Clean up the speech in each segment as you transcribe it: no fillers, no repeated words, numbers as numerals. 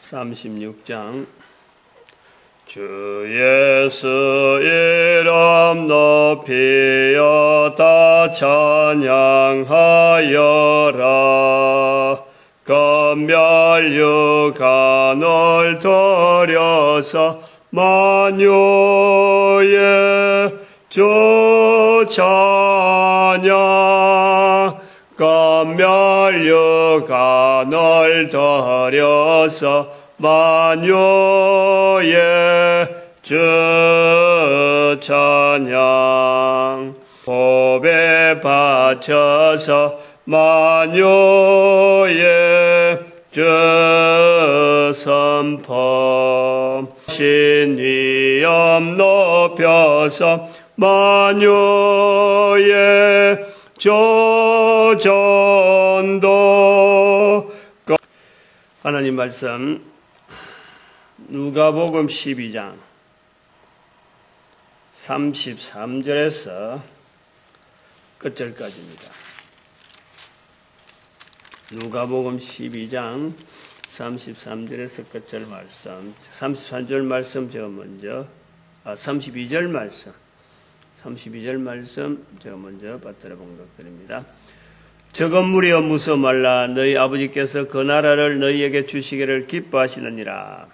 36장 주 예수 이름 높이어 다 찬양하여라. 검멸유관을 들여서 만유의 주 찬양. 검멸유관을 들여서 만유의 주 찬양. 호흡에 바쳐서 만유의 주 선포. 신위엄 높여서 만유의 주 전도. 하나님 말씀 누가복음 12장 33절에서 끝절까지입니다. 누가복음 12장 33절에서 끝절 말씀, 33절 말씀 제가 먼저 32절 말씀 제가 먼저 받들어 봉독드립니다. 적은 무리여 무서워 말라. 너희 아버지께서 그 나라를 너희에게 주시기를 기뻐하시느니라.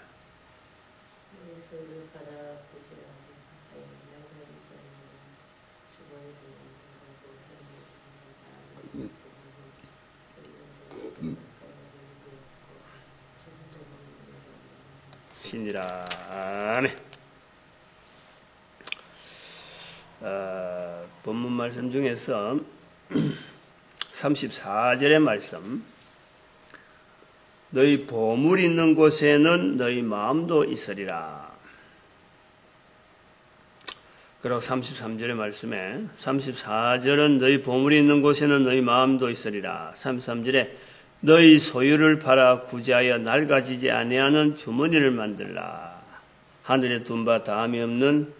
신이라. 아멘. 본문 말씀 중에서 34절의 말씀, 너희 보물 있는 곳에는 너희 마음도 있으리라. 그리고 33절의 말씀에 34절은 너희 보물이 있는 곳에는 너희 마음도 있으리라. 33절에 너희 소유를 팔아 구제하여 낡아지지 아니하는 주머니를 만들라. 하늘에 둔 바 다함이 없는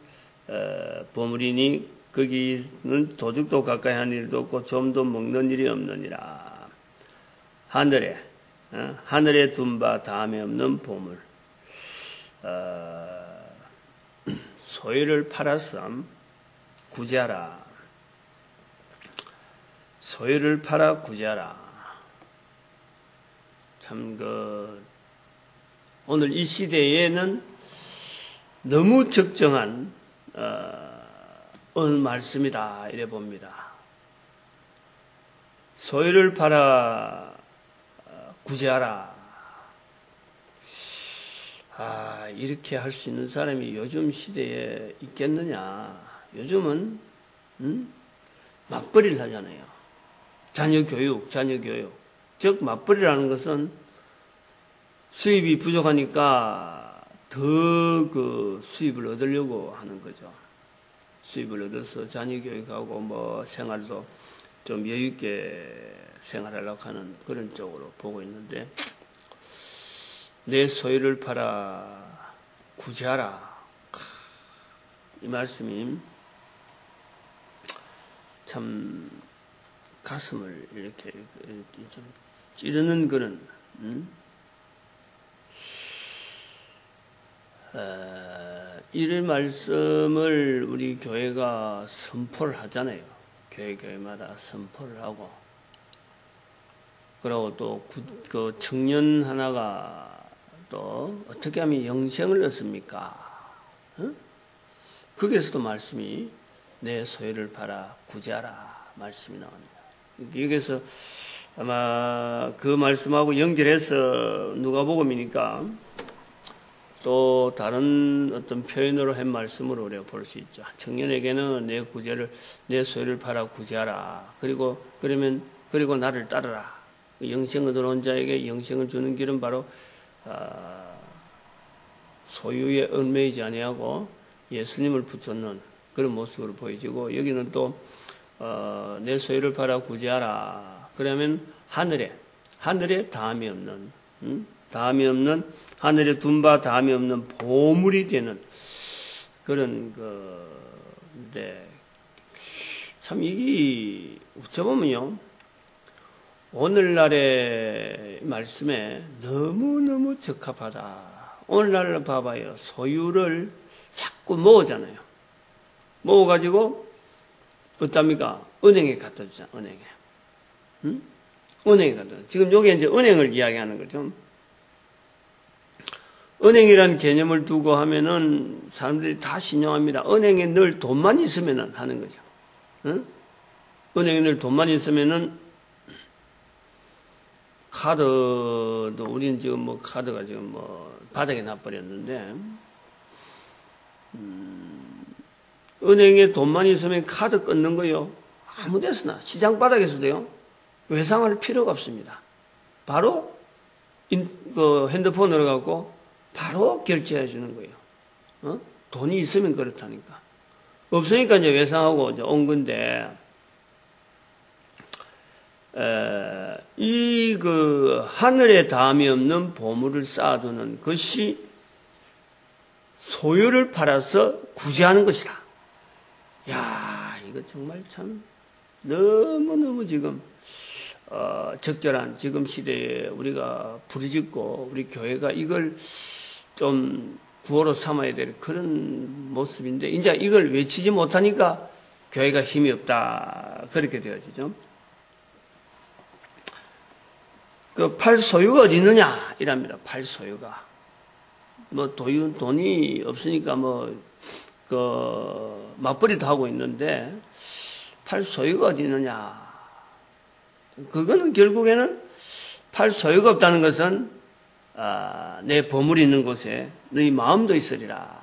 보물이니 거기는 도둑도 가까이 하는 일도 없고 좀도 먹는 일이 없느니라. 하늘에 둔 바 다함이 없는 보물. 소유를 팔아서 구제하라. 소유를 팔아 구제하라. 참 오늘 이 시대에는 너무 적정한 말씀이다 이래 봅니다. 소유를 팔아 구제하라. 이렇게 할 수 있는 사람이 요즘 시대에 있겠느냐. 요즘은 맞벌이를 하잖아요. 자녀 교육. 즉 맞벌이라는 것은 수입이 부족하니까 더 수입을 얻으려고 하는 거죠. 수입을 얻어서 자녀 교육하고 생활도 좀 여유있게 생활하려고 하는 그런 쪽으로 보고 있는데, 내 소유를 팔아 구제하라. 이 말씀이 참 가슴을 이렇게 좀 찌르는 그런, 이 말씀을 우리 교회가 선포를 하잖아요. 교회마다 선포를 하고, 그리고 또 그 청년 하나가 또 어떻게 하면 영생을 얻습니까? 거기에서도 말씀이 내 소유를 팔아 구제하라 말씀이 나옵니다. 여기서 아마 그 말씀하고 연결해서 누가복음이니까 또 다른 어떤 표현으로 한 말씀으로 우리가 볼 수 있죠. 청년에게는 내 소유를 팔아 구제하라. 그리고 나를 따르라. 영생을 얻어온 자에게 영생을 주는 길은 바로 소유에 얽매이지 아니하고 예수님을 붙잡는 그런 모습으로 보여지고, 여기는 또 내 소유를 팔아 구제하라. 그러면 하늘에 다함이 없는 하늘에 둔 바 다함이 없는 보물이 되는 그런 참 이게 어쩌보면요, 오늘날의 말씀에 너무너무 적합하다. 오늘날 봐봐요. 소유를 자꾸 모으잖아요. 모아가지고 어떻습니까? 은행에 갖다 주잖아. 은행에. 응? 은행에 갖다 주. 지금 여기 이제 은행을 이야기하는 거죠. 은행이라는 개념을 두고 하면은 사람들이 다 신용합니다. 은행에 늘 돈만 있으면은 하는 거죠. 응? 은행에 늘 돈만 있으면은 카드도 우리는 지금 뭐 카드가 지금 뭐 바닥에 놔버렸는데 은행에 돈만 있으면 카드 끊는 거요. 아무 데서나 시장 바닥에서도요. 외상할 필요가 없습니다. 바로 핸드폰으로 갖고 바로 결제해 주는 거예요. 돈이 있으면 그렇다니까. 없으니까 이제 외상하고 이제 온 건데 하늘에 담이 없는 보물을 쌓아두는 것이 소유를 팔아서 구제하는 것이다. 야, 이거 정말 참 너무너무 지금 적절한 지금 시대에 우리가 부르짖고 우리 교회가 이걸 좀 구호로 삼아야 될 그런 모습인데 이제 이걸 외치지 못하니까 교회가 힘이 없다. 그렇게 되어지죠. 그 팔 소유가 어디 있느냐 이랍니다. 팔 소유가 뭐 돈이 없으니까 맞벌이도 하고 있는데 팔 소유가 어디 있느냐. 그거는 결국에는 팔 소유가 없다는 것은 내 보물이 있는 곳에 너희 마음도 있으리라.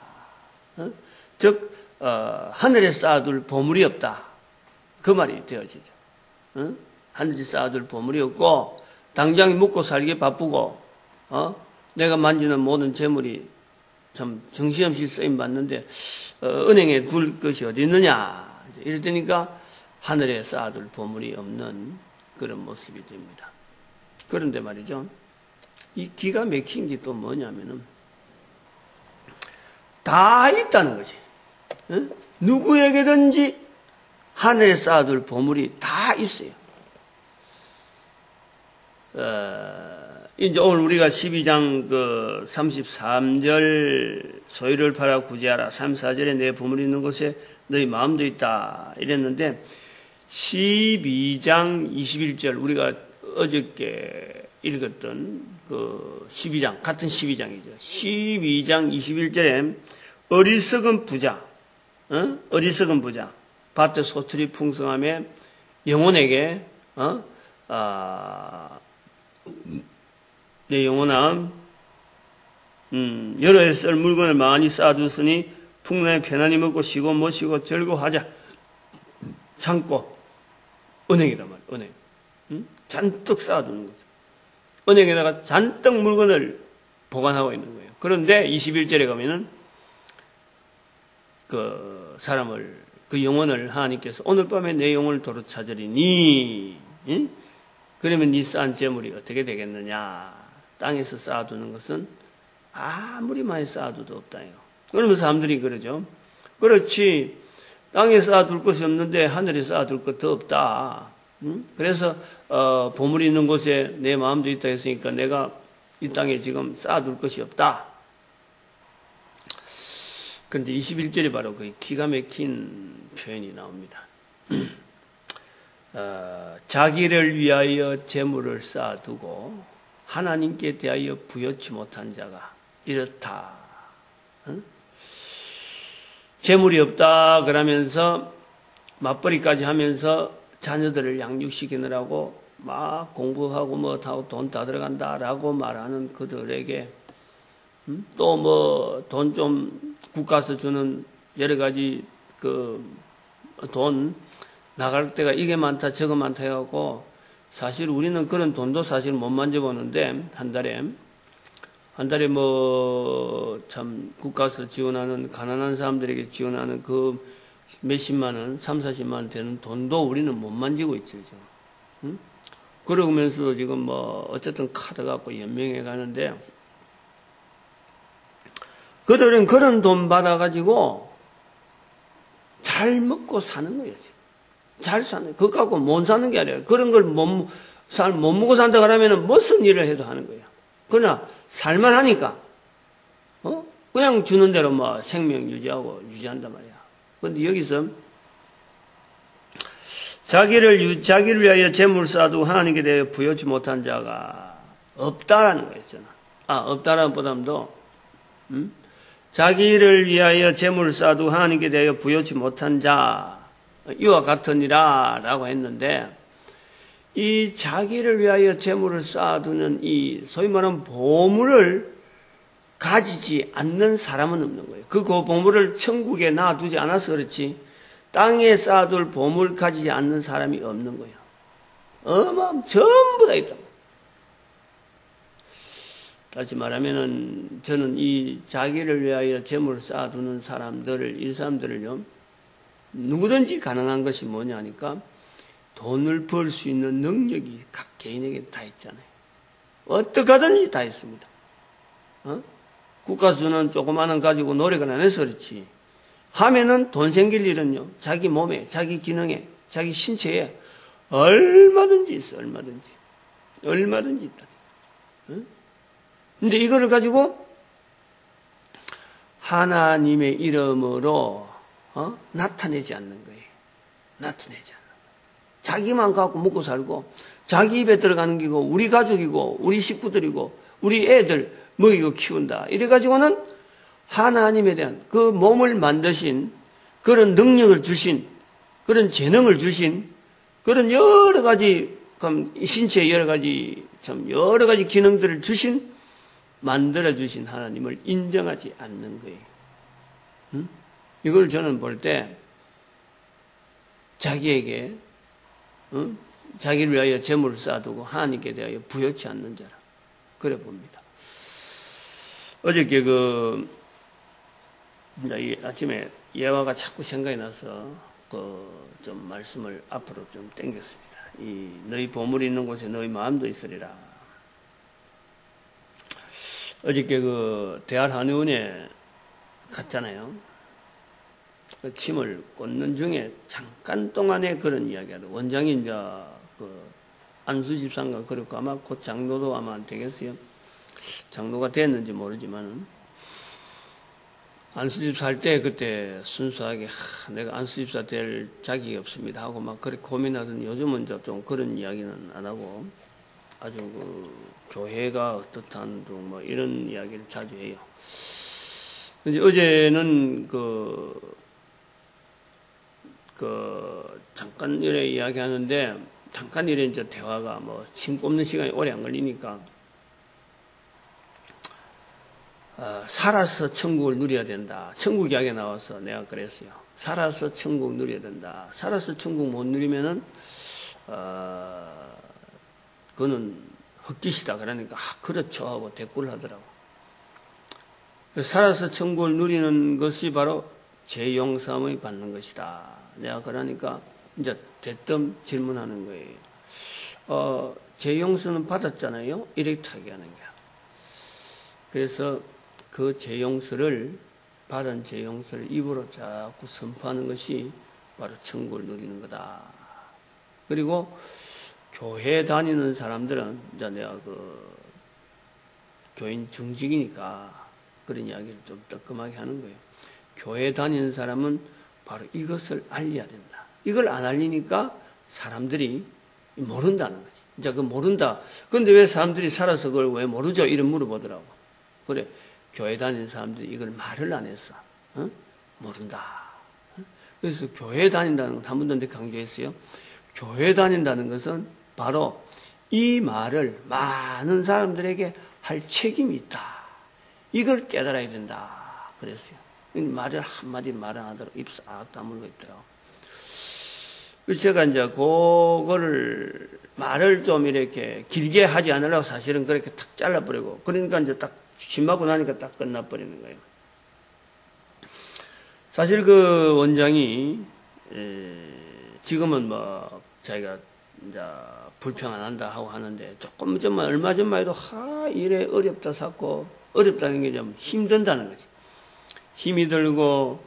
즉 하늘에 쌓아둘 보물이 없다. 그 말이 되어지죠. 하늘에 쌓아둘 보물이 없고 당장 먹고 살기 바쁘고 내가 만지는 모든 재물이 참 정신없이 쓰임 받는데 은행에 둘 것이 어디 있느냐. 이랬더니까 하늘에 쌓아둘 보물이 없는 그런 모습이 됩니다. 그런데 말이죠. 이 기가 막힌 게 또 뭐냐면은 다 있다는 거지. 누구에게든지 하늘에 쌓아둘 보물이 다 있어요. 이제 오늘 우리가 12장 33절 소유를 팔아 구제하라. 34절에 내 보물이 있는 곳에 너희 마음도 있다. 이랬는데 12장 21절 우리가 어저께 읽었던 그 12장 같은 12장이죠. 12장 21절에 어리석은 부자 밭에 소출이 풍성함에 영혼에게 내 영혼아 여러 해 쓸 물건을 많이 쌓아두으니 풍년에 편안히 먹고 쉬고 못 쉬고 즐거워하자. 참고 은행이란 말이야. 은행. 잔뜩 쌓아두는 거죠. 은행에다가 잔뜩 물건을 보관하고 있는 거예요. 그런데 21절에 가면은 그 사람을 그 영혼을 하나님께서 오늘 밤에 내 영혼을 도로 찾으리니 그러면 네 쌓은 재물이 어떻게 되겠느냐. 땅에서 쌓아두는 것은 아무리 많이 쌓아둬도 없다요. 그러면 사람들이 그러죠. 그렇지. 땅에 쌓아둘 것이 없는데 하늘에 쌓아둘 것도 없다. 그래서 보물이 있는 곳에 내 마음도 있다 했으니까 내가 이 땅에 지금 쌓아둘 것이 없다. 그런데 21절에 바로 그 기가 막힌 표현이 나옵니다. 자기를 위하여 재물을 쌓아두고 하나님께 대하여 부여치 못한 자가 이렇다. 재물이 없다 그러면서 맞벌이까지 하면서 자녀들을 양육시키느라고 막 공부하고 뭐 돈 다 들어간다라고 말하는 그들에게 또 뭐 돈 좀 국가에서 주는 여러 가지 그 돈 나갈 때가 이게 많다 저거 많다 해갖고 사실 우리는 그런 돈도 사실 못 만져보는데 한 달에 뭐 참 국가에서 지원하는 가난한 사람들에게 지원하는 그 몇십만 원, 3, 40만 원 되는 돈도 우리는 못 만지고 있죠. 응? 그러면서도 지금 뭐 어쨌든 카드 갖고 연명해 가는데 그들은 그런 돈 받아가지고 잘 먹고 사는 거예요. 지금. 잘 사는, 그거 갖고 못 사는 게 아니라 그런 걸 못 먹고 산다 그러면은 무슨 일을 해도 하는 거예요. 그러나 살만 하니까 그냥 주는 대로 뭐 생명 유지한단 말이야. 그런데 여기서 자기를 위하여 재물 쌓아두고 하나님께 대하여 부여치 못한 자가 없다라는 거예요. 저는. 없다라는 보담도 자기를 위하여 재물을 쌓아두고 하나님께 대하여 부여치 못한 자 이와 같으니라 라고 했는데, 이 자기를 위하여 재물을 쌓아두는 이 소위 말하는 보물을 가지지 않는 사람은 없는 거예요. 그 보물을 천국에 놔두지 않아서 그렇지 땅에 쌓아둘 보물 가지지 않는 사람이 없는 거예요. 전부 다 있다. 다시 말하면은 저는 이 자기를 위하여 재물을 쌓아두는 사람들을, 이 사람들을요, 누구든지 가능한 것이 뭐냐니까 돈을 벌 수 있는 능력이 각 개인에게 다 있잖아요. 어떻게 하든지 다 있습니다. 국가수는 조그마한 가지고 노력을 안 해서 그렇지 하면은 돈 생길 일은요, 자기 몸에, 자기 기능에, 자기 신체에 얼마든지 있어, 얼마든지 있다. 근데 이거를 가지고 하나님의 이름으로 나타내지 않는 거예요. 나타내지 않는 거예요. 자기만 갖고 먹고 살고 자기 입에 들어가는 기고 우리 가족이고 우리 식구들이고 우리 애들 먹이고 키운다. 이래가지고는 하나님에 대한 그 몸을 만드신, 그런 능력을 주신, 그런 재능을 주신, 그런 여러 가지 신체의 여러 가지 기능들을 주신, 만들어 주신 하나님을 인정하지 않는 거예요. 이걸 저는 볼 때 자기에게 자기를 위하여 재물을 쌓아두고 하나님께 대하여 부여치 않는 자라 그래 봅니다. 어저께 아침에 예화가 자꾸 생각이 나서 좀 말씀을 앞으로 좀 당겼습니다. 너희 보물이 있는 곳에 너희 마음도 있으리라. 어저께 대할 한의원에 갔잖아요. 침을 꽂는 중에 잠깐 동안에 그런 이야기하다. 원장이 이제 안수집사인가 그렇고 아마 곧 장로도 아마 되겠어요. 장로가 됐는지 모르지만 안수집사 할 때 그때 순수하게 내가 안수집사 될 자격이 없습니다 하고 막 그렇게 고민하더니 요즘은 좀 그런 이야기는 안 하고 아주 교회가 어떻다는 등 뭐 이런 이야기를 자주 해요. 근데 어제는 잠깐 이래 이야기하는데 잠깐 이래 이제 대화가 침 꼽는 시간이 오래 안 걸리니까 살아서 천국을 누려야 된다. 천국 이야기 나와서 내가 그랬어요. 살아서 천국 누려야 된다. 살아서 천국 못 누리면은 그거는 헛짓이다. 그러니까 그렇죠 하고 대꾸를 하더라고. 살아서 천국을 누리는 것이 바로 죄 용서함을 받는 것이다. 내가 그러니까 이제 대뜸 질문하는 거예요. 죄 용서는 받았잖아요. 이렇게 하게 하는 거야. 그래서 그 죄 용서를 받은 죄 용서를 입으로 자꾸 선포하는 것이 바로 천국을 누리는 거다. 그리고 교회 다니는 사람들은 이제 내가 교인 중직이니까 그런 이야기를 좀 뜨끔하게 하는 거예요. 교회 다니는 사람은 바로 이것을 알려야 된다. 이걸 안 알리니까 사람들이 모른다는 거지. 이제 모른다. 그런데 왜 사람들이 살아서 그걸 왜 모르죠? 이런 물어보더라고. 그래, 교회 다니는 사람들이 이걸 말을 안 했어. 모른다. 그래서 교회 다닌다는 건 한 번도 강조했어요. 교회 다닌다는 것은 바로 이 말을 많은 사람들에게 할 책임이 있다. 이걸 깨달아야 된다. 그랬어요. 말을 한마디 말 안 하도록 입 싹 다물고 있더라고. 그래서 제가 이제 그거를 말을 좀 이렇게 길게 하지 않으려고 사실은 그렇게 탁 잘라버리고, 그러니까 이제 딱 심하고 나니까 딱 끝나버리는 거예요. 사실 그 원장이 지금은 자기가 이제 불평 안 한다 하고 하는데 조금 전만 얼마 전만 해도 이래 어렵다 샀고, 어렵다는 게 좀 힘든다는 거지. 힘이 들고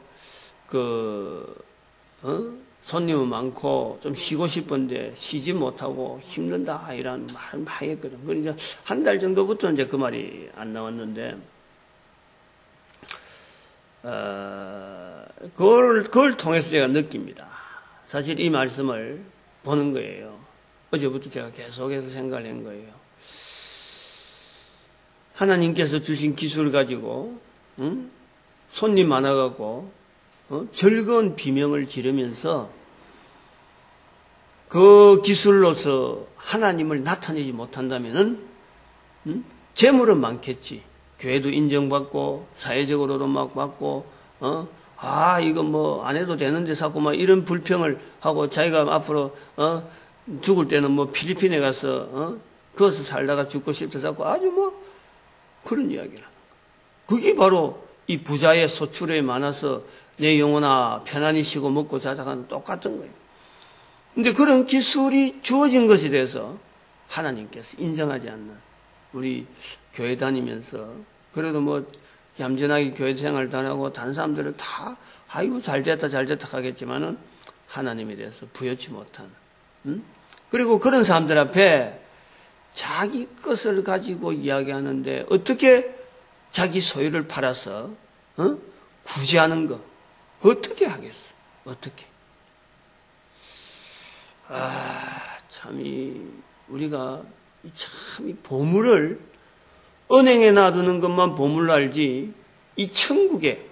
손님은 많고 좀 쉬고 싶은데 쉬지 못하고 힘든다 이런 말을 많이 했거든. 그러니까 한 달 정도부터 이제 그 말이 안 나왔는데, 그걸 통해서 제가 느낍니다. 사실 이 말씀을 보는 거예요. 어제부터 제가 계속해서 생각을 한 거예요. 하나님께서 주신 기술을 가지고, 손님 많아갖고, 즐거운 비명을 지르면서 그 기술로서 하나님을 나타내지 못한다면은, 재물은 많겠지. 교회도 인정받고, 사회적으로도 막 받고, 이거 뭐 안 해도 되는데 자꾸 막 이런 불평을 하고 자기가 앞으로, 죽을 때는 뭐 필리핀에 가서, 거기서 살다가 죽고 싶다 자꾸 아주 뭐 그런 이야기를 하는 거예요. 그게 바로 이 부자의 소출에 많아서 내 영혼아 편안히 쉬고 먹고 자자가는 똑같은 거예요. 근데 그런 기술이 주어진 것에 대해서 하나님께서 인정하지 않는 우리 교회 다니면서 그래도 뭐 얌전하게 교회 생활 다니고 다른 사람들은 다 아이고 잘됐다 하겠지만은 하나님에 대해서 부여치 못하는 그리고 그런 사람들 앞에 자기 것을 가지고 이야기하는데 어떻게 자기 소유를 팔아서 구제하는 거 어떻게 하겠어? 어떻게? 우리가 참 이 보물을 은행에 놔두는 것만 보물로 알지 이 천국에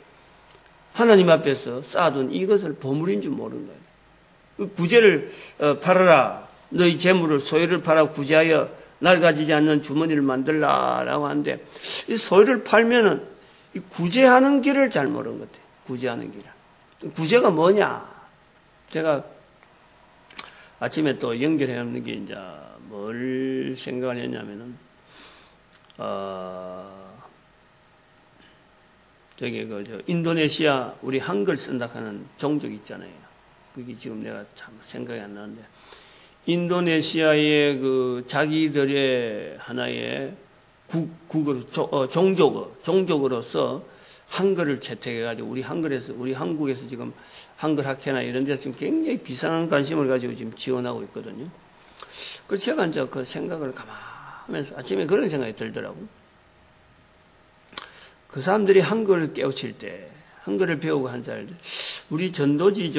하나님 앞에서 쌓아둔 이것을 보물인 줄 모르는 거예요. 그 구제를 팔아라. 너희 재물을 소유를 팔아 구제하여 낡아지지 않는 주머니를 만들라라고 하는데 이 소유를 팔면은 이 구제하는 길을 잘 모르는 것 같아요. 구제하는 길을. 구제가 뭐냐? 제가 아침에 또 연결해 놓는 게 이제 뭘 생각을 했냐면은 인도네시아 우리 한글 쓴다 하는 종족 있잖아요. 그게 지금 내가 참 생각이 안 나는데 인도네시아의 그 자기들의 하나의 종족으로서 한글을 채택해가지고 우리 한국에서 지금 한글 학회나 이런 데서 지금 굉장히 비상한 관심을 가지고 지금 지원하고 있거든요. 그래서 제가 이제 그 생각을 가만하면서 아침에 그런 생각이 들더라고. 그 사람들이 한글을 깨우칠 때, 한글을 배우고 한살 때, 우리 전도지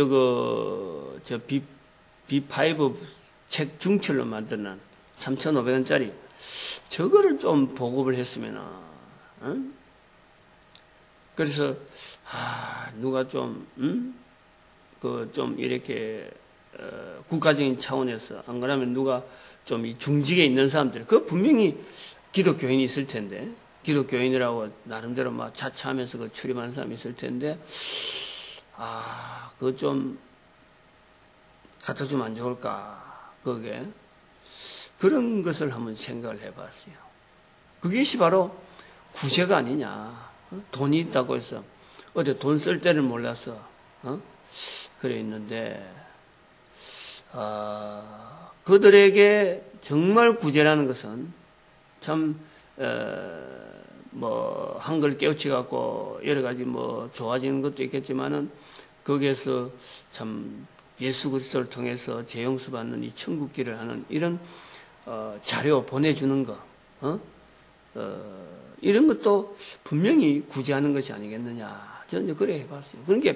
B5 책 중철로 만드는 3,500원짜리 저거를 좀 보급을 했으면, 그래서 누가 좀 이렇게 국가적인 차원에서 안 그러면 누가 좀 이 중직에 있는 사람들, 그 분명히 기독교인이 있을 텐데, 기독교인이라고 나름대로 막 자처하면서 그 출입하는 사람이 있을 텐데, 그거 좀 갖다 주면 안 좋을까, 그게. 그런 것을 한번 생각을 해봤어요. 그것이 바로 구제가 아니냐. 돈이 있다고 해서, 어제 돈 쓸 때를 몰라서, 그래 있는데, 그들에게 정말 구제라는 것은 참, 한글 깨우치 갖고 여러 가지 좋아지는 것도 있겠지만은 거기에서 참 예수 그리스도를 통해서 재용서 받는 이 천국길을 하는 이런 자료 보내주는 거, 이런 것도 분명히 구제하는 것이 아니겠느냐. 저는 이제 그래 해봤어요. 그러니까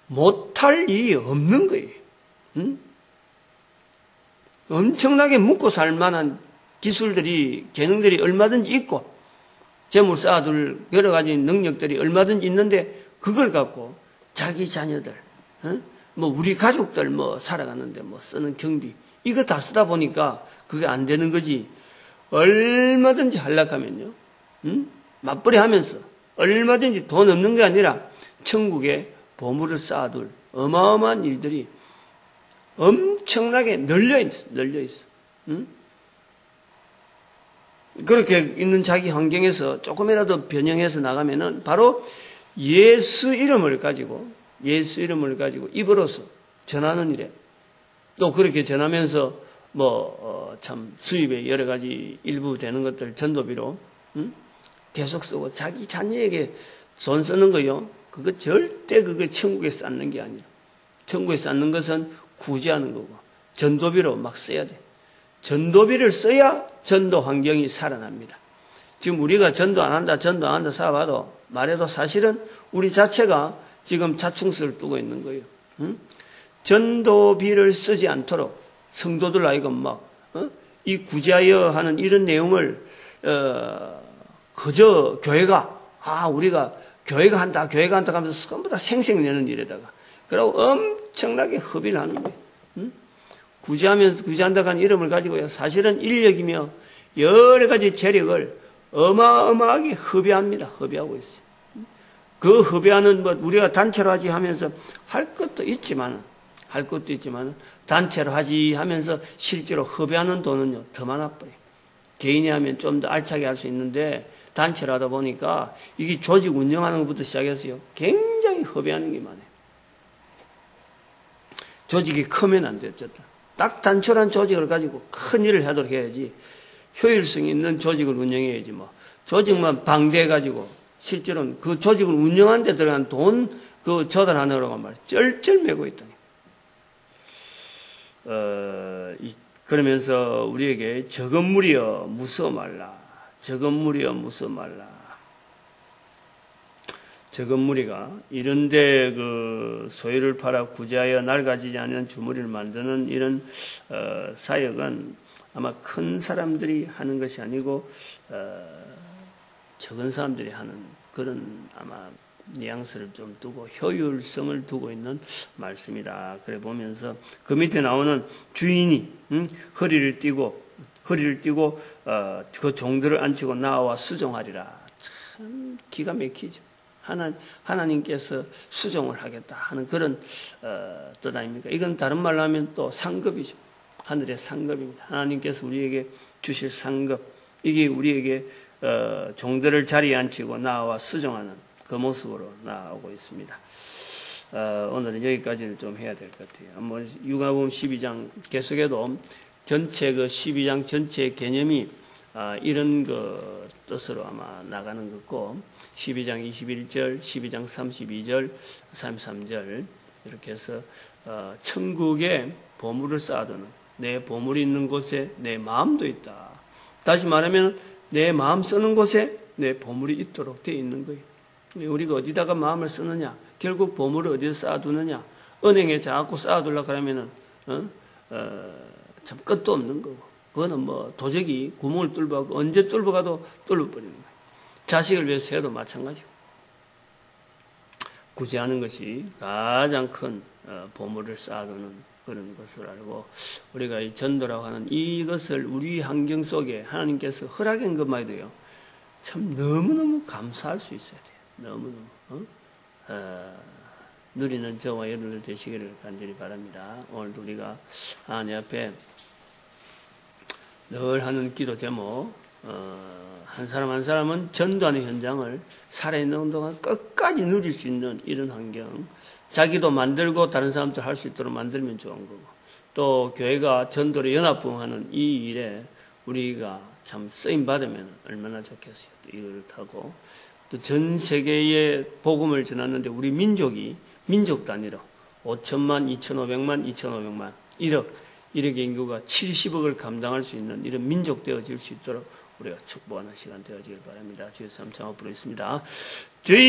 못할 일이 없는 거예요. 엄청나게 묵고 살 만한 기술들이, 기능들이 얼마든지 있고, 재물 쌓아둘 여러 가지 능력들이 얼마든지 있는데, 그걸 갖고 자기 자녀들, 우리 가족들 살아가는데 쓰는 경비, 이거 다 쓰다 보니까 그게 안 되는 거지. 얼마든지 하려면요, 맞벌이 하면서 얼마든지 돈 없는 게 아니라 천국에 보물을 쌓아둘 어마어마한 일들이 엄청나게 널려 있어. 그렇게 있는 자기 환경에서 조금이라도 변형해서 나가면은 바로 예수 이름을 가지고 입으로서 전하는 일에 또 그렇게 전하면서 참 수입에 여러 가지 일부 되는 것들 전도비로 계속 쓰고 자기 자녀에게 돈 쓰는 거요. 그거 절대 그거 천국에 쌓는 게 아니라 천국에 쌓는 것은 구제하는 거고 전도비로 막 써야 돼. 전도비를 써야 전도 환경이 살아납니다. 지금 우리가 전도 안 한다 쌓아봐도 말해도 사실은 우리 자체가 지금 자충수를 두고 있는 거예요. 응? 전도비를 쓰지 않도록 성도들 하여금 막 이 구제하여 하는 이런 내용을 그저 교회가 우리가 교회가 한다 하면서 전부 다 생색내는 일에다가 그러고 엄청나게 허비를 하는 거예요. 응? 구제한다고 하는 이름을 가지고요. 사실은 인력이며 여러 가지 재력을 어마어마하게 허비하고 있어요. 그 허비하는 우리가 단체로 하지 하면서 할 것도 있지만 단체로 하지 하면서 실제로 허비하는 돈은요 더 많아버려요. 개인이 하면 좀 더 알차게 할 수 있는데 단체로 하다 보니까 이게 조직 운영하는 것부터 시작해서요 굉장히 허비하는 게 많아요. 조직이 크면 안 돼요. 딱 단촐한 조직을 가지고 큰 일을 하도록 해야지. 효율성 있는 조직을 운영해야지 조직만 방대해가지고 실제로는 그 조직을 운영하는 데 들어간 돈 그 저달하느라고 말이에요. 쩔쩔매고 있다니. 그러면서 우리에게 적은 무리여 무서워 말라. 적은 무리가 이런데 그 소유를 팔아 구제하여 낡아지지 않는 주머니를 만드는 이런 사역은 아마 큰 사람들이 하는 것이 아니고 적은 사람들이 하는 그런 아마 뉘앙스를 좀 두고 효율성을 두고 있는 말씀이다. 그래 보면서 그 밑에 나오는 주인이 허리를 띠고 그 종들을 앉히고 나와 수종하리라. 참 기가 막히죠. 하나님께서 수종을 하겠다 하는 그런 뜻 아닙니까? 이건 다른 말로 하면 또 상급이죠. 하늘의 상급입니다. 하나님께서 우리에게 주실 상급. 이게 우리에게 종들을 자리에 앉히고 나와 수종하는 그 모습으로 나아오고 있습니다. 오늘은 여기까지를 좀 해야 될 것 같아요. 한번 누가복음 12장 계속해도 전체 그 12장 전체의 개념이 이런 그 뜻으로 아마 나가는 것고 12장 21절, 12장 32절, 33절 이렇게 해서 천국에 보물을 쌓아두는 내 보물이 있는 곳에 내 마음도 있다. 다시 말하면 내 마음 쓰는 곳에 내 보물이 있도록 되어 있는 거예요. 우리가 어디다가 마음을 쓰느냐? 결국 보물을 어디에 쌓아두느냐? 은행에 자꾸 쌓아두려고 하면은 참 끝도 없는 거고 그거는 도저히 구멍을 뚫어가고 언제 뚫어가도 뚫어버리는 거예요. 자식을 위해서 해도 마찬가지고 구제하는 것이 가장 큰 보물을 쌓아두는 그런 것을 알고 우리가 이 전도라고 하는 이것을 우리 환경 속에 하나님께서 허락한 것만 해도요 참 너무너무 감사할 수 있어야 돼요. 너무너무 누리는 저와 여러분들 되시기를 간절히 바랍니다. 오늘도 우리가 하나님 앞에 늘 하는 기도 제목 한 사람 한 사람은 전도하는 현장을 살아있는 동안 끝까지 누릴 수 있는 이런 환경 자기도 만들고 다른 사람도 할 수 있도록 만들면 좋은 거고 또 교회가 전도를 연합부흥하는 이 일에 우리가 참 쓰임받으면 얼마나 좋겠어요. 이걸 타고 또 전 세계에 복음을 전하는데 우리 민족 단위로 5천만, 2,500만, 2,500만 1억의 인구가 70억을 감당할 수 있는 이런 민족 되어질 수 있도록 우리가 축복하는 시간 되어지길 바랍니다. 주의 삼창 앞으로 있습니다. 주의